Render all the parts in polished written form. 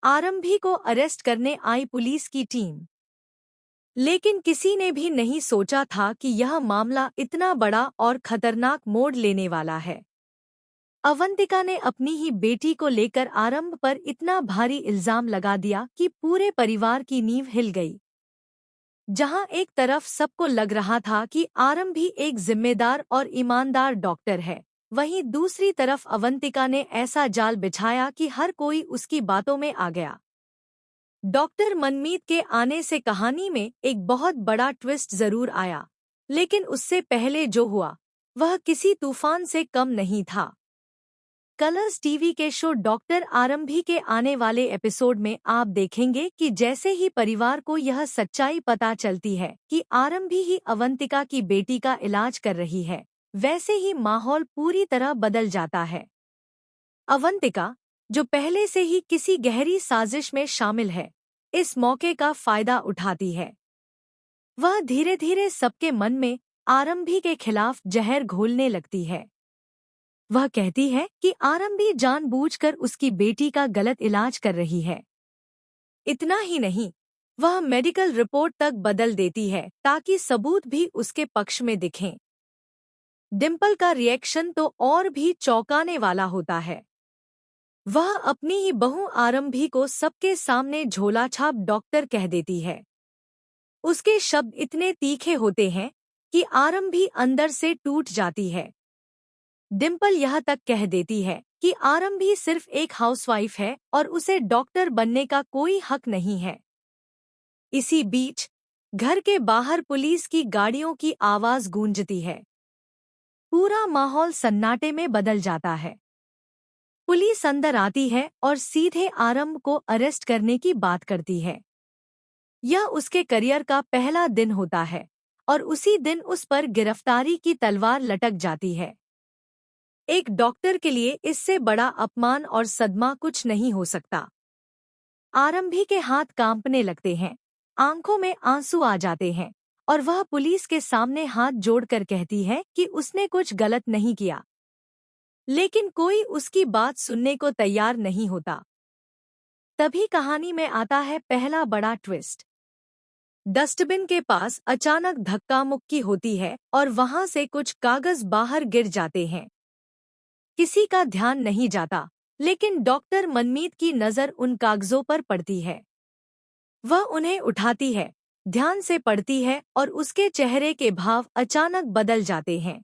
आरंभी को अरेस्ट करने आई पुलिस की टीम। लेकिन किसी ने भी नहीं सोचा था कि यह मामला इतना बड़ा और खतरनाक मोड़ लेने वाला है। अवंतिका ने अपनी ही बेटी को लेकर आरंभ पर इतना भारी इल्जाम लगा दिया कि पूरे परिवार की नींव हिल गई। जहां एक तरफ सबको लग रहा था कि आरंभ भी एक जिम्मेदार और ईमानदार डॉक्टर है, वहीं दूसरी तरफ अवंतिका ने ऐसा जाल बिछाया कि हर कोई उसकी बातों में आ गया। डॉक्टर मनमीत के आने से कहानी में एक बहुत बड़ा ट्विस्ट जरूर आया, लेकिन उससे पहले जो हुआ वह किसी तूफान से कम नहीं था। कलर्स टीवी के शो डॉक्टर आरंभी के आने वाले एपिसोड में आप देखेंगे कि जैसे ही परिवार को यह सच्चाई पता चलती है कि आरंभी ही अवंतिका की बेटी का इलाज कर रही है, वैसे ही माहौल पूरी तरह बदल जाता है। अवंतिका, जो पहले से ही किसी गहरी साजिश में शामिल है, इस मौके का फायदा उठाती है। वह धीरे धीरे सबके मन में आरंभी के खिलाफ जहर घोलने लगती है। वह कहती है कि आरंभी जानबूझकर उसकी बेटी का गलत इलाज कर रही है। इतना ही नहीं, वह मेडिकल रिपोर्ट तक बदल देती है ताकि सबूत भी उसके पक्ष में दिखें। डिम्पल का रिएक्शन तो और भी चौंकाने वाला होता है। वह अपनी ही बहू आरंभी को सबके सामने झोलाछाप डॉक्टर कह देती है। उसके शब्द इतने तीखे होते हैं कि आरंभी अंदर से टूट जाती है। डिम्पल यह तक कह देती है कि आरंभी सिर्फ एक हाउसवाइफ है और उसे डॉक्टर बनने का कोई हक नहीं है। इसी बीच घर के बाहर पुलिस की गाड़ियों की आवाज गूंजती है। पूरा माहौल सन्नाटे में बदल जाता है। पुलिस अंदर आती है और सीधे आरंभ को अरेस्ट करने की बात करती है। यह उसके करियर का पहला दिन होता है और उसी दिन उस पर गिरफ्तारी की तलवार लटक जाती है। एक डॉक्टर के लिए इससे बड़ा अपमान और सदमा कुछ नहीं हो सकता। आरंभी के हाथ कांपने लगते हैं, आंखों में आंसू आ जाते हैं और वह पुलिस के सामने हाथ जोड़कर कहती है कि उसने कुछ गलत नहीं किया। लेकिन कोई उसकी बात सुनने को तैयार नहीं होता। तभी कहानी में आता है पहला बड़ा ट्विस्ट। डस्टबिन के पास अचानक धक्का मुक्की होती है और वहां से कुछ कागज बाहर गिर जाते हैं। किसी का ध्यान नहीं जाता, लेकिन डॉक्टर मनमीत की नज़र उन कागजों पर पड़ती है। वह उन्हें उठाती है, ध्यान से पढ़ती है और उसके चेहरे के भाव अचानक बदल जाते हैं।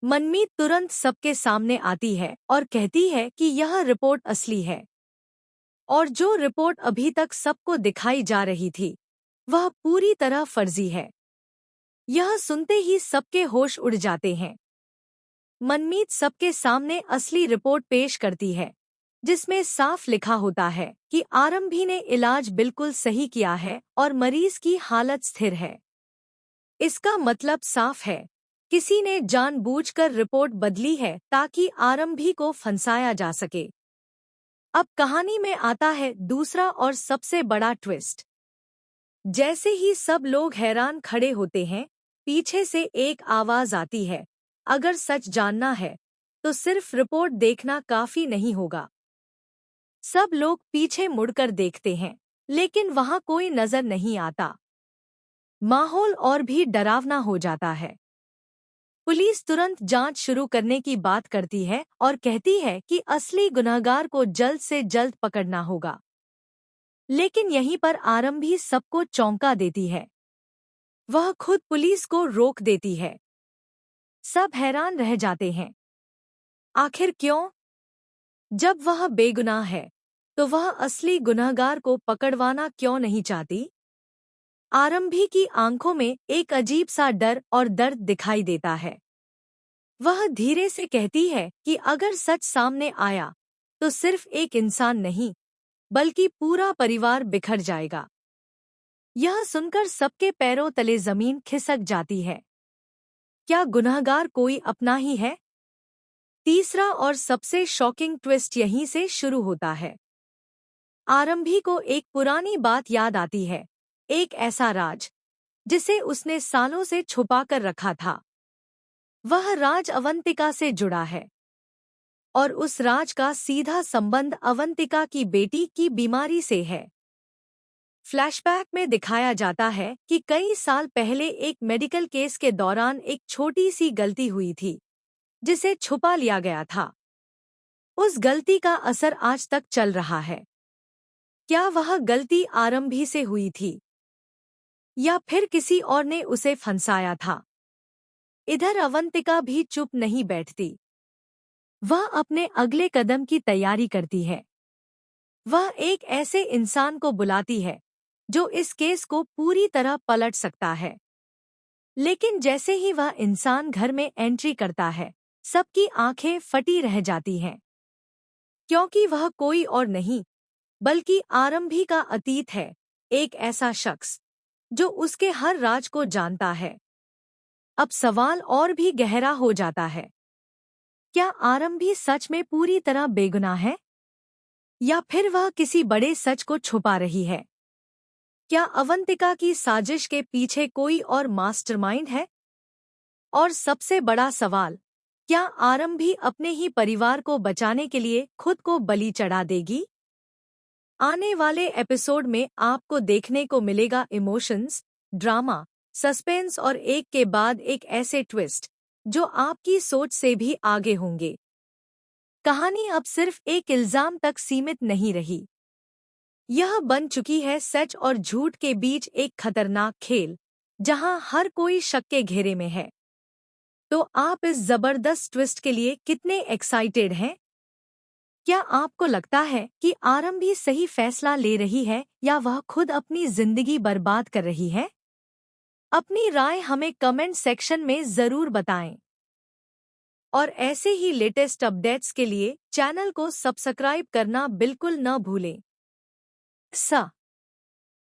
मनमीत तुरंत सबके सामने आती है और कहती है कि यह रिपोर्ट असली है और जो रिपोर्ट अभी तक सबको दिखाई जा रही थी वह पूरी तरह फर्जी है। यह सुनते ही सबके होश उड़ जाते हैं। मनमीत सबके सामने असली रिपोर्ट पेश करती है, जिसमें साफ लिखा होता है कि आरंभी ने इलाज बिल्कुल सही किया है और मरीज की हालत स्थिर है। इसका मतलब साफ है, किसी ने जानबूझकर रिपोर्ट बदली है ताकि आरंभी को फंसाया जा सके। अब कहानी में आता है दूसरा और सबसे बड़ा ट्विस्ट। जैसे ही सब लोग हैरान खड़े होते हैं, पीछे से एक आवाज आती है, अगर सच जानना है तो सिर्फ रिपोर्ट देखना काफी नहीं होगा। सब लोग पीछे मुड़कर देखते हैं, लेकिन वहां कोई नजर नहीं आता। माहौल और भी डरावना हो जाता है। पुलिस तुरंत जांच शुरू करने की बात करती है और कहती है कि असली गुनहगार को जल्द से जल्द पकड़ना होगा। लेकिन यहीं पर आरंभी सबको चौंका देती है। वह खुद पुलिस को रोक देती है। सब हैरान रह जाते हैं। आखिर क्यों? जब वह बेगुनाह है तो वह असली गुनहगार को पकड़वाना क्यों नहीं चाहती? आरंभी की आंखों में एक अजीब सा डर और दर्द दिखाई देता है। वह धीरे से कहती है कि अगर सच सामने आया तो सिर्फ एक इंसान नहीं, बल्कि पूरा परिवार बिखर जाएगा। यह सुनकर सबके पैरों तले जमीन खिसक जाती है। क्या गुनहगार कोई अपना ही है? तीसरा और सबसे शॉकिंग ट्विस्ट यहीं से शुरू होता है। आरंभी को एक पुरानी बात याद आती है, एक ऐसा राज जिसे उसने सालों से छुपा कर रखा था। वह राज अवंतिका से जुड़ा है और उस राज का सीधा संबंध अवंतिका की बेटी की बीमारी से है। फ्लैशबैक में दिखाया जाता है कि कई साल पहले एक मेडिकल केस के दौरान एक छोटी सी गलती हुई थी, जिसे छुपा लिया गया था। उस गलती का असर आज तक चल रहा है। क्या वह गलती आरंभी से हुई थी, या फिर किसी और ने उसे फंसाया था? इधर अवंतिका भी चुप नहीं बैठती। वह अपने अगले कदम की तैयारी करती है। वह एक ऐसे इंसान को बुलाती है जो इस केस को पूरी तरह पलट सकता है। लेकिन जैसे ही वह इंसान घर में एंट्री करता है, सबकी आंखें फटी रह जाती हैं, क्योंकि वह कोई और नहीं बल्कि आरंभी का अतीत है, एक ऐसा शख्स जो उसके हर राज को जानता है। अब सवाल और भी गहरा हो जाता है। क्या आरंभी सच में पूरी तरह बेगुनाह है, या फिर वह किसी बड़े सच को छुपा रही है? क्या अवंतिका की साजिश के पीछे कोई और मास्टरमाइंड है? और सबसे बड़ा सवाल, क्या आरंभी अपने ही परिवार को बचाने के लिए खुद को बलि चढ़ा देगी? आने वाले एपिसोड में आपको देखने को मिलेगा इमोशंस, ड्रामा, सस्पेंस और एक के बाद एक ऐसे ट्विस्ट जो आपकी सोच से भी आगे होंगे। कहानी अब सिर्फ एक इल्जाम तक सीमित नहीं रही। यह बन चुकी है सच और झूठ के बीच एक खतरनाक खेल, जहां हर कोई शक के घेरे में है। तो आप इस जबरदस्त ट्विस्ट के लिए कितने एक्साइटेड हैं? क्या आपको लगता है कि आरंभी सही फैसला ले रही है, या वह खुद अपनी जिंदगी बर्बाद कर रही है? अपनी राय हमें कमेंट सेक्शन में जरूर बताएं। और ऐसे ही लेटेस्ट अपडेट्स के लिए चैनल को सब्सक्राइब करना बिल्कुल न भूलें।